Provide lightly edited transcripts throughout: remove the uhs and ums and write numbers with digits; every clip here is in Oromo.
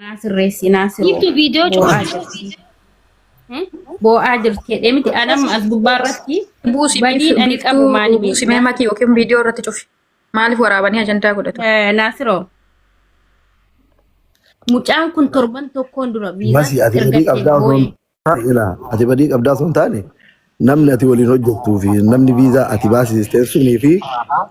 Nasir Reesi Nasir. Iftu video coba. Bo'aa jirti jedhee miti anam as gubbaarratti badiin ani qabu maali beekna. Simee makii yookiin viidiyoo irratti cufi. Maaliif waraabanii ajandaa godhatu? Naasiroo. Mucaan kun torban tokkoon dura Masi ati badii qabdaa osoo hin taane namni ati waliin hojjettuu fi namni viizaa ati baasistee sunii fi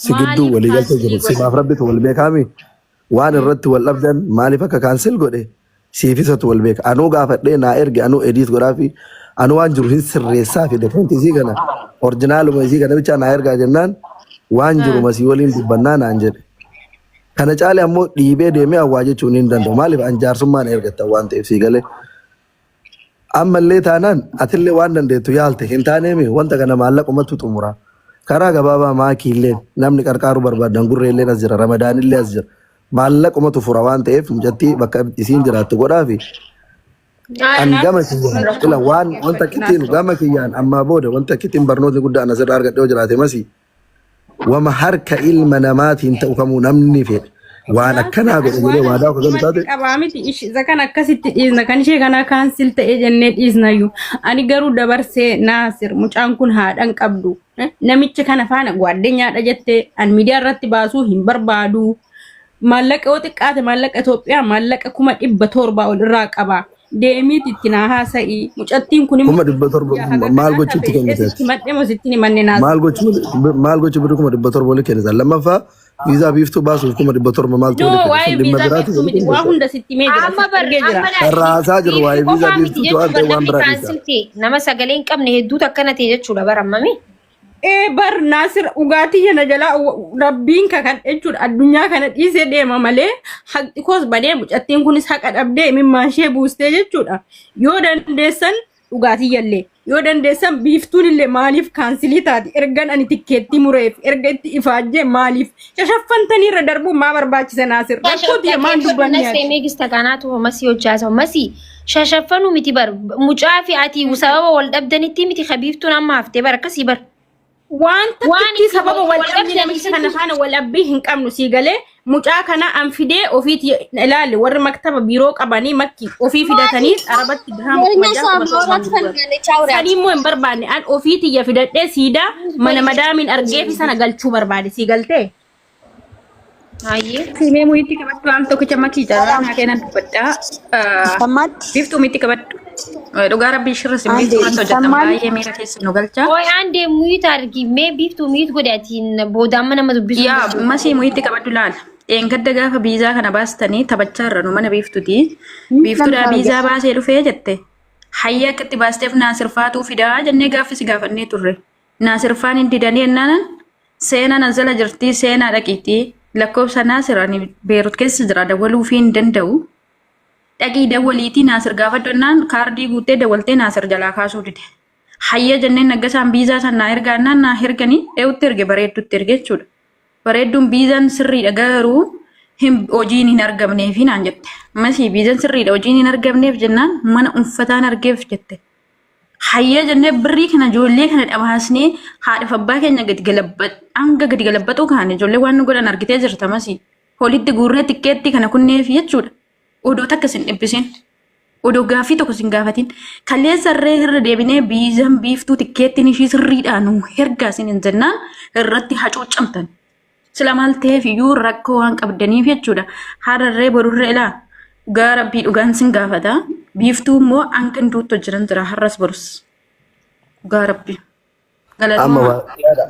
si gidduu walii galtee jiru. Simaaf rabbitu wal beekaami. Waan irratti wal dhabdan maaliif akka kaansel godhe siifisatu wal beeka. Anuu gaafadhee naa erge anuu ediit godhaa fi anuu waan jiru hin sirreessaa fi defanti isii kana orjinaaluma isii kana bichaa naa ergaa jennaan waan jiru masii waliin dubbannaa naan jedhe. Kana caalee ammoo dhiibee deemee awwaa jechuun hin danda'u. Maaliif anjaarsummaan ergattan waan ta'eef sii galee. Ammallee taanaan atillee waan dandeettu yaalte hin taaneemi wanta kana maallaqumatti xumura. Karaa gabaabaa maakiillee namni qarqaaru barbaadan gurreellee as jira ramadaanillee as jira. Maallaqumatu fura waan ta'eef mucattii bakka isiin jiraattu godhaa fi an gama kiyyaan waan wanta kittiin gama kiyyaan ammaa booda wanta kittiin barnootni guddaan asirraa argadhee jiraate masi wama harka ilma namaatiin ta'u kamuu namni fedhe waan akkanaa godhe jedhee waadaa akka galu taate qabaa miti isa kan akkasitti dhiisna kan ishee kanaa kaansil ta'ee jennee dhiisnayyuu ani garuu dabarsee Naasir mucaan kun haadhan qabdu namicha kana faana gwaddeenyaadha jettee an miidiyaa irratti baasuu hin barbaadu. Maallaqa yoo xiqqaate maallaqa Itoophiyaa maallaqa 700 ol irraa qaba. Deemiit itti naa haasa'ii. Mucattiin kun 700 maal gochuutti kennite? Madde mositti manne naas. Maal gochuu bidu 700 wali kennite? Lammaffaa viizaa biiftuu baasuuf 700 maaltu wali kennite? Waa'ee viizaa biiftuu miti waa hunda sitti mee jira. Amma bargee jira. Raasaa jiru waa'ee viizaa biiftuu waan ta'e waan biraa dhiisa. Nama sagalee hin qabne hedduutu akkana ta'e jechuudha barammami. Bar Naasir ugaatii jana jala rabbiin kan jechuudha addunyaa kana dhiisee deema malee haqi koos badee mucattiin kunis haqa dhabdee mimmaan ishee buustee jechuudha. Yoo dandeessan dhugaatii jallee yoo dandeessan biiftuun illee maaliif kaansilii taati ergan ani tikkeettii mureef erga itti ifaajjee maaliif shashaffantanii irra darbuun maa barbaachisa Naasir rakkooti yamaan dubbanni ati. Nasee meegista kanaatu masii hojjaasa masii shashaffanu miti bar mucaa fi ati sababa wal dhabdanitti miti biiftuun amma haftee bar akkasii bar. Wanta kitti sababa walabbii namicha kana faana walabbii hin qabnu sii galee mucaa kana an fidee ofiiti ilaali warri maktaba biiroo qabanii makki ofii fidatanii arabatti sanii immoo hin barbaanne an ofiiti ya fidadhee siidaa mana madaamiin argee fi sana galchuu barbaade sii galtee. Simee muyitti qabaddu am tokkicha makii jala naa kennan dubbadhaa. Biiftuu mitti qabaddu. Dhugaa rabbii shirra simee tumaatti hojjetan baay'ee miira keessa nu galcha. Oy ande muyita argi mee biiftuu muyit godhaatiin boodaan nama dubbisu. Yaa masii muyitti qabaddu laala. Eengadda gaafa biizaa kana baastanii taphachaa irra nu mana biiftuti. Biiftuudhaa biizaa baasee dhufee jette. Hayya akkatti baasteef Naasirfaatuu fidaa jennee gaaffisi gaafannee turre. Naasirfaan hin didanii ennaan seenaa nazala jirtii seenaa dhaqiitii lakkoofsa Naasir ani Beerut keessa jira dawwaluufii hin danda'u. Dhaqii dawwaliitii Naasir gaafadhannaan kaardii guuttee dawwaltee Naasir jalaa kaasuu dide. Hayya jenneen naggasaan biizaa sanaa ergaannaan naa erganii eewutti erge bareeddutti erge jechuudha. Bareedduun biizaan sirriidha garuu hojiin hin argamneef naan jette. Masii biizaan sirriidha hojiin hin argamneef jennaan mana uffataan argeef jette. Hayya jennee birrii kana ijoollee kana dhabaasnee haadha abbaa keenya hanga gadi galabbatuu kaane ijoollee waan nu godhan argitee jirta masii. Holitti guurree tikkeetti kana kunneef jechuudha. Odoo takka sin dhibbisin. Odoo gaaffii tokko sin gaafatin. Kallee sarree irra deebinee biizaan biiftuu tikkeettiin ishii sirriidhaan ergaa sin hin jennaan irratti hacuuccamtan. Sila maal ta'eef iyyuu rakkoo waan qabdaniif jechuudha. Hararree borurree ilaa dhugaa rabbii dhugaan sin gaafata. Biiftuu immoo hanga hinduutti hojjetan jira har'as borus. Dhugaa rabbii. amma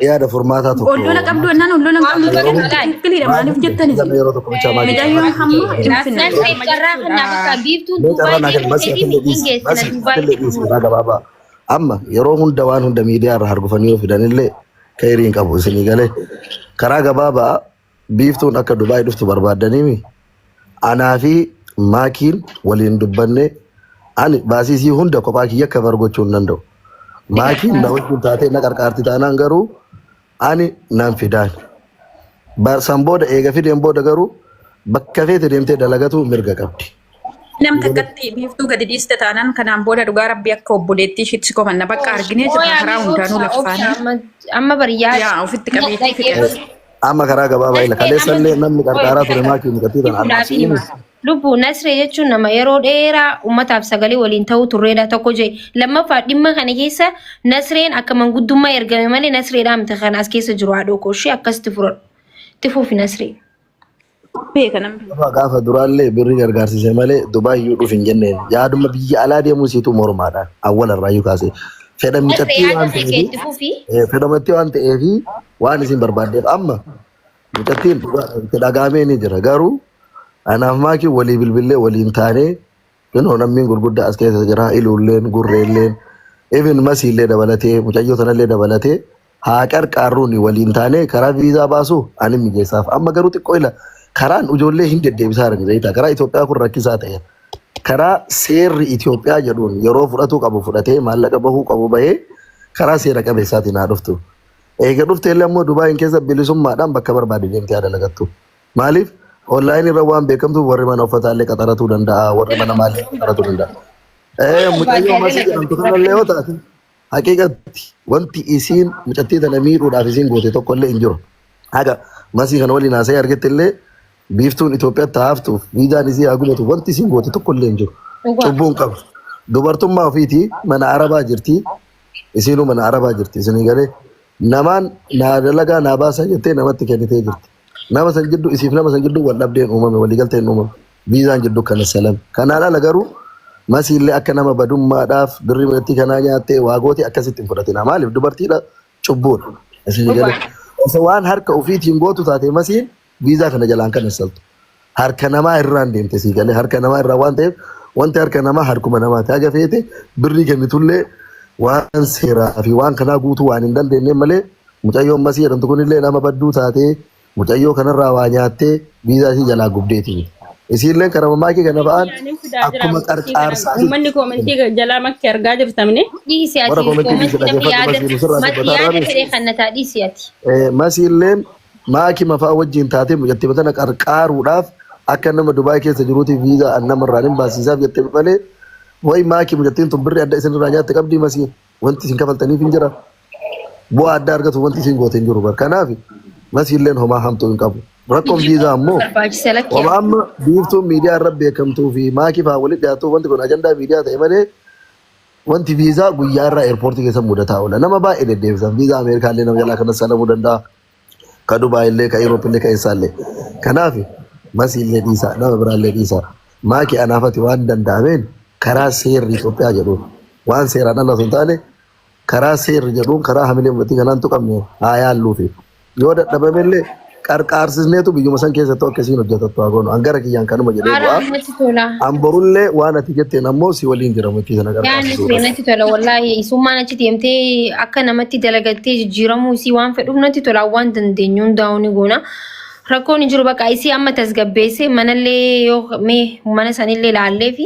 yaada furmaataa tokko Ollola qabdu ennaan ollola qabdu kiliidha maaliif jettani? yeroo tokko bichaa maal Midhaayyoon hamma infinna. amma yeroo hunda waan hunda miidiyaa irraa hargufanii yoo fidanillee kayriin qabu isinii galee karaa gabaabaa biiftuun akka Dubaay dhuftu barbaadaniimi anaa fi maakiin waliin dubbanne ani baasisii hunda kophaa kiyya akka bargochuu hin danda'u. Maakiin na wajjin taatee na qarqaarti taanaan garuu ani nan fidaan. Barsan booda eega fideen booda garuu bakka feete deemtee dalagatu mirga qabdi. Nam takkatti biiftuu gadi dhiiste taanaan kanaan booda dhugaa rabbii akka obboleettii ishiitti kofanna bakka arginee jirra karaa hundaanuu laffaanii. Amma bariyaa. Yaa ofitti qabeetii fidee. Amma karaa gabaabaa ila kaleessallee namni qarqaaraa ture maakiin gatii tan armaasiin Lubbu Nasree jechuun nama yeroo dheeraa uummataaf sagalee waliin ta'uu turreedha tokko jee. Lammaffaa dhimma kana keessa Nasreen akka manguddummaa ergame malee Nasreedhaa miti kan as keessa jiru haadhoo kooshee akkasitti fudhadhu. Itti fuufi Nasree. Gaafa duraallee birri gargaarsise malee Dubaay iyyuu dhuuf hin jenneen. Yaaduma biyya alaa deemuu siitu mormaadha. Awwalarraa iyyuu kaasee. Fedha miidhagdee waan ta'eef waan isin barbaaddeef amma miidhagtiin dhagaamee ni jira garuu anaaf maakii walii bilbilee waliin taanee namni gurguddaa as keessa jira iluulleen gurreelleen even masiillee dabalatee mucayyoo sanallee dabalatee haa qarqaarruun waliin taanee karaa viizaa baasuu ani mijeessaaf amma garuu xiqqoo ila karaan ijoollee hin deddeebisaa jiran karaa Itoophiyaa kun rakkisaa ta'e. Karaa seerri Itoophiyaa jedhuun yeroo fudhatu qabu fudhatee maallaqa bahuu qabu bahee karaa seera qabeessaatiin haa dhuftu. Eega dhuftee illee immoo Dubaayin keessa bilisummaadhaan bakka barbaade deemtee haa dalagattu. Maaliif onlaayinii irra waan beekamtuuf warri mana uffataallee qaxaratuu danda'a warri mana maallee qaxaratuu danda'a. Mucayyoo masii jedhamtu kanallee yoo taate haqiiqatti wanti isiin mucattii tana miidhuudhaaf isiin goote tokkollee hin jiru. Haga masii kana waliin haasa'ee argatte illee biiftuun Itoophiyaatti haaftuuf viizaan isii haa gubatu wanti isiin goote tokkollee hin jiru. Cubbuun qabu. Dubartummaa ofiitii mana Arabaa jirti. Isiinuu mana Arabaa jirti. Isinii galee namaan naa dalagaa naa baasaa jettee namatti kennitee jirti. Nama san jidduu isiif nama san jidduu wal dhabdeen uumame waliigalteen uumame. Viizaan jidduu kana salam. Kanaan ala garuu masiillee akka nama badummaadhaaf birri mi'attii kanaa nyaattee waagooti akkasitti hin fudhatina. Maaliif dubartiidha cubbuudha. Isinii galee. Isa waan harka ofiitiin gootu taate masiin viizaa kana jalaan kan saltu harka namaa irraan deemte sii galee harka namaa irraa waan ta'eef wanti harka namaa harkuma namaati haga feete birrii kennitullee waan seeraa fi waan kanaa guutuu waan hin dandeenye malee mucayyoon masii jedhamtu kunillee nama badduu taatee mucayyoo kanarraa waa nyaattee viizaa isii jalaa gubdeeti. Isiillee karaa maakii kana ba'an akkuma qarqaarsaa. Uummanni koomentii jalaa makkii argaa jirtamne. Masiilleen maakii mafaa wajjin taatee mucattii batana qarqaaruudhaaf akka nama Dubaay keessa jiruuti viizaa namarraa hin baasisaaf jettee malee wayi maakii mucattiin tun birri adda isinirraa nyaatte qabdii masii wanti isin kafaltaniif hin jira bu'aa adda argatu wanti isin goote hin jiru bar kanaaf masiilleen homaa hamtuu hin qabu rakkoon viizaa ammoo homaa amma biiftuun miidiyaa irra beekamtuu fi maakii fa'aa walitti dhiyaatu wanti kun ajandaa miidiyaa ta'e malee wanti viizaa guyyaa irraa eerpoortii keessa mudataa oola nama baay'ee deddeebisan viizaa Ameerikaallee nama jalaa kanas salamuu danda'a. Ka Dubaay illee ka Europe illee ka eessaallee kanaaf masiillee dhiisaa nama biraallee dhiisaa maakii anaafati waan danda'ameen karaa seerri Itoophiyaa jedhuun waan seeraan ala osoo hin taane karaa seerri jedhuun karaa hamilee uummatii kanaan tuqamne haa yaalluufi yoo dadhabamellee qarqaarsisneetu biyyuma san keessattuu akkasiin hojjetattu haa goonu angara kiyyaan kanuma jedhee bu'aa amborullee waan ati jetteen ammoo si waliin jira muktii sana qarqaarsisuu. Yaani natti tola wallaahi isummaan achi deemtee akka namatti dalagattee jijjiiramuu isii waan fedhuuf natti tola waan dandeenyu hundaa'uu ni goona. Rakkoon hin jiru bakka isii amma tasgabbeessee manallee yoo mee mana sanillee laallee fi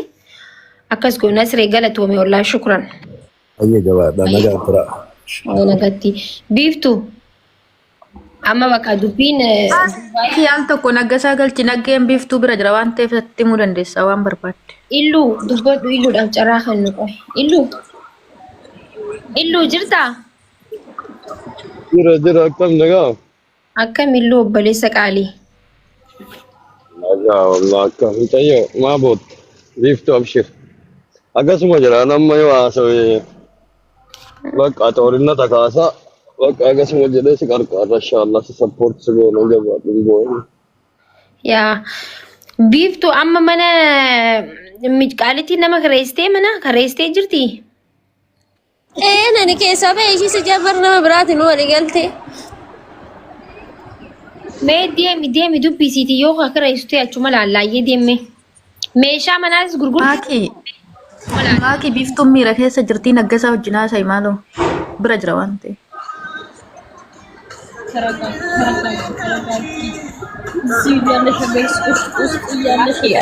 akkas goona siree galatoome wallaahi shukran. Ayyee jabaadha nagaa tura. Nagatti biiftuu. Amma bakka dubbiin Kiyaan tokko naggasaa galchi naggeen biiftuu bira jira waan ta'eef itti himuu dandeessa waan barbaadde. Illuu dubbadhu illuudhaaf carraa kan nu qoe. Illuu jirtaa? Jira akkam nagaa? Akkam illuu obboleessa qaalii? Nagaa wallah akkam mucayyoo maa boot biiftuu abshir. Akkasuma jira namma yoo haasawee bakka xoorinna takaasaa. Bakka akkasuma jedhee si qarqaarra inshaallah si sappoorti si goona jabaadhu hin goone. Yaa biiftuu amma mana qaalitiin nama kareessitee mana kareessitee jirti? Nani keessa ba'e ishii si jabbar nama biraatiin walii galte. Mee deemi dubbisiiti yoo kareessitee achuma laallaayee deemme. Meeshaa manaas gurgurtaa. Maakii biiftuun miira keessa jirtii naggasaa wajjin haasa'e maaloo bira jira waan ta'eef.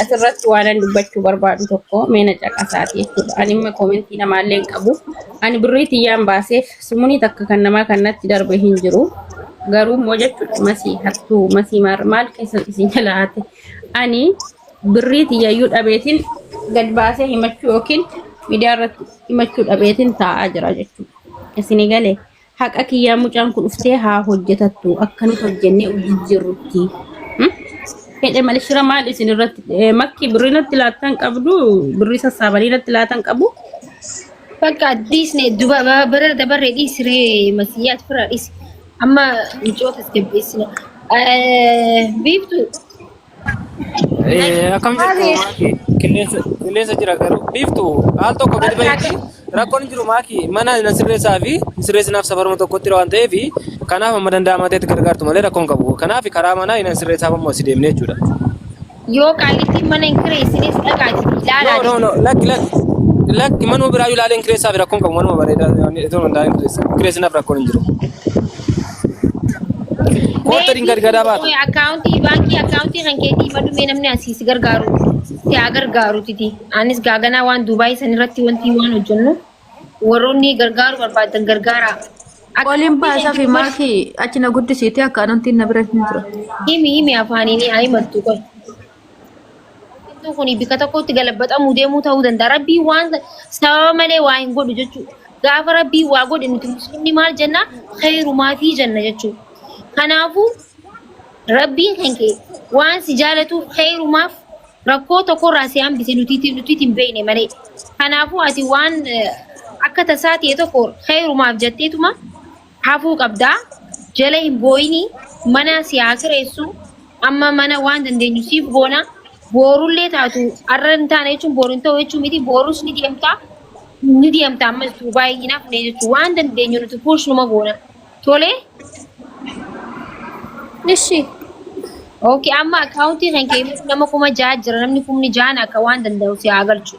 Asirratti waan dubbachuu barbaadu tokko meena caqasaati jechuudha. Ani immoo koomentii namaallee hin qabu. Ani birrii tiyyaan baaseef sumuunii takka kan namaa kanatti darbe hin jiru. Garuu immoo jechuudha masii hattuu masii maal keessa isin jalaate. Ani birrii tiyyayyuu dhabeetiin gad baasee himachuu yookiin miidiyaa irratti himachuu dhabeetiin taa'aa jira jechuudha. Isin galee. Haqa kiyyaa mucaan kun dhuftee haa hojjetattu akka nuti hojjennee hojii jirrutti. Fedhe malee shira maal isin irratti makki birrii natti laatan qabdu birrii sassaabanii natti laatan qabu. Bakka Disney duba bara dabarre disre masiyat faradis. Amma mijoota asgabbeessina. Biiftu. Akkam jirtu qilleensa jira garuu biiftu haal tokko gadi bahetti rakkoon jiru maaki mana na sirreessaa fi sirreessinaaf safaruma tokkotti waan ta'eef kanaaf amma danda'amateetti gargaartu malee rakkoon qabu. Kanaaf karaa manaa ina sirreessaaf ammoo si deemnee jechuudha. Yoo qaalitti mana hin kireessinis dhagaati ilaalaa. No lakki manuma biraa ilaaleen kireessaaf rakkoon qabu manuma bareedaa itoo hundaan kireessinaaf rakkoon hin jiru. Koota gargaaraa baatu. Akkaawuntii baankii akkaawuntii kan keetii madumee namni asiis gargaaru. Yaa gargaaru titi. Anis gaaganaa waan Dubaay san irratti wanti waan hojjennu warroonni gargaaru barbaadan gargaara. Waliin baasaa fi maakii achi na guddisiitee akkaawuntii na bira hin jira. Himi afaanii ni himattu qoy. Kuni bika tokkotti galabbaxamuu deemuu ta'uu danda'a. Rabbii waan sababa malee waa hin godhu jechuudha. Gaafa rabbii waa godhe nuti musliimni maal jenna khayrumaa fi janna jechuudha. Kanaafuu rabbiin kan kee waan si jaalatuuf khayrumaaf rakkoo tokkorraa si hambise nuti hin beekne malee. Kanaafuu ati waan akka tasaa ta'e tokko khayrumaaf jetteetuma hafuu qabdaa. Jala hin booyinii mana si haa kireessu amma mana waan dandeenyu siif goona. Borullee taatu arra hin taane jechuun boru hin ta'u jechuun miti borus ni deemta ammas baay'inaaf ne jechuun waan dandeenyu nuti puush numa goona. Tole? Ishi. Okay, amma akkaawuntii kan kee nama kuma jaha jira namni kumni jahan akka waan danda'u si haa galchu.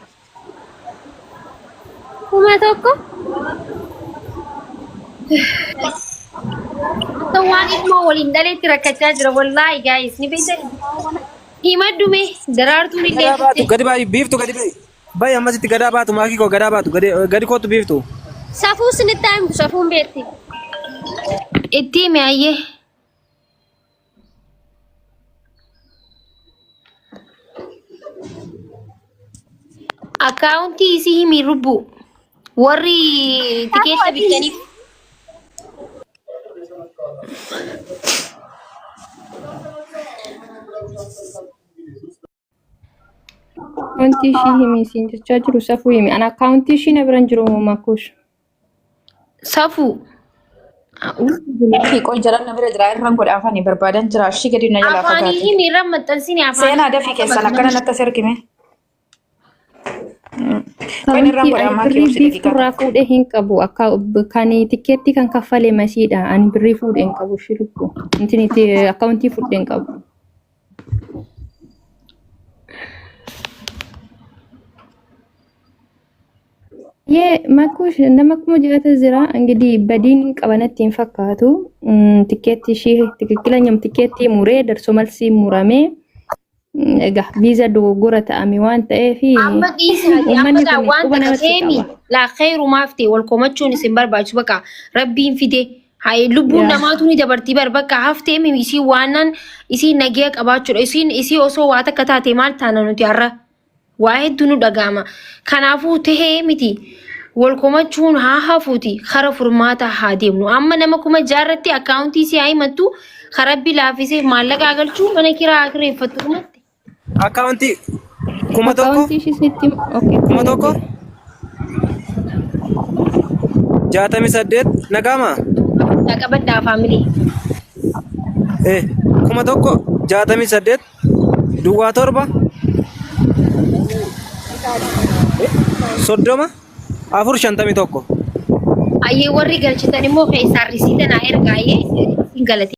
Kuma tokko? Akka waan ilmoo waliin dhaleetti rakkachaa jira wallaahi gaayis ni beektan. Himaddume daraartuun illee gadi baay'ee biiftu gadi baay'ee ammasitti gadaa baatu maakii koo gadaa baatu gadi kootu biiftu. Safuu sinitti himu safuun beekti. Itti hime ayyee. Akkaawuntii isii himi rubbu warri tikeessa bitaniif. Akkaawuntii ishii himi siin jechaa jiru safuu himi. Ana akkaawuntii ishii na biran jiru makuush. Safuu. Qoy jalan na bira jira irraan godha afaan barbaadan jira ishii gadi na jalaa fagaate. Afaanii himi irraan maxxansini afaan. Seenaa dafii keessan akkana natti as ergime. Qoy irraan godha ammaa kee Birrii furraa fuudhee hin qabu. Akka kan tikeetti kan kaffalee masiidha. Ani birrii fuudhee hin qabu ishii lubbu. Inti akkaawuntii fuudhee hin qabu. Makuush nama kuma jiraata jira እንግዲህ በዲን ቀበነት ይንፈካቱ ቲኬት ሺ ትክክለኛም ቲኬት ሙሬ ደርሶ መልሲ ሙራሜ ጋ ቪዛ ዶጎረ ተአሚ ዋን ተኤፊ amma dhiisaati amma daa wanta kaseemi laa khayru maafte wal komachuun isin barbaachisu bakka rabbiin fide hay lubbuun namaatu ni dabartii bar bakka haftee mi isii waanan isii nagee qabaachuudha isii osoo waa takka taate maal taana nuti har'a waa hedduu nu dhagaama kanaafuu tahee miti wal komachuun haa hafuuti kara furmaata haa deemnu amma nama kuma jaarratti akkaawuntii si haa himattu karabbi laafisee maallaqa galchuu mana kiraa kireeffattu dhumatti. Akkaawuntii kuma tokko akkaawuntii ishii sitti kuma tokko 68 nagama Dhaqabadhaa faamilii. kuma tokko 68 duwwaa torba soddoma afur 51. Ayyee warri galchitan immoo keessaa risiita naa ergaa ayyee hin galate.